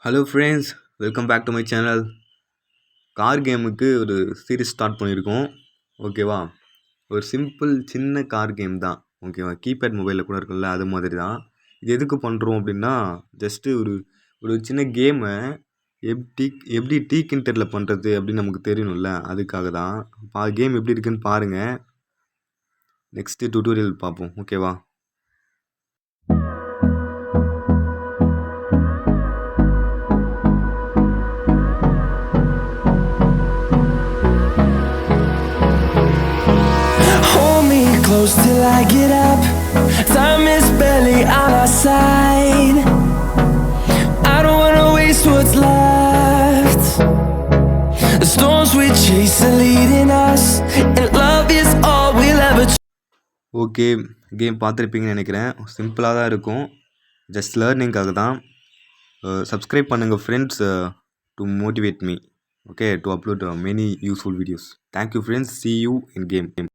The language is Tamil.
Hello friends, welcome back to my channel. Car கேமுக்கு ஒரு சீரிஸ் ஸ்டார்ட் பண்ணியிருக்கோம். ஓகேவா? ஒரு சிம்பிள் சின்ன கார் கேம் தான். ஓகேவா? கீபேட் மொபைலில் கூட இருக்கும்ல, அது மாதிரி தான். இது எதுக்கு பண்ணுறோம் அப்படின்னா, ஜஸ்ட்டு ஒரு ஒரு சின்ன கேமை எப்படி எப்படி டீக்கின்டரில் பண்ணுறது அப்படின்னு நமக்கு தெரியணும்ல, அதுக்காக தான். கேம் எப்படி இருக்குன்னு பாருங்கள். நெக்ஸ்ட்டு டுட்டோரியல் பார்ப்போம். ஓகேவா? Close till I get up. Time is barely on our side. I don't wanna waste what's left. The storms we chase are leading us, and love is all we'll ever. Okay, game பார்த்துருப்பீங்கன்னு நினைக்கிறேன். சிம்பிளாக தான் இருக்கும். ஜஸ்ட் லேர்னிங்காக தான். சப்ஸ்கிரைப் பண்ணுங்கள் friends, to motivate me. Okay, to upload many useful videos. Thank you friends. See you in game.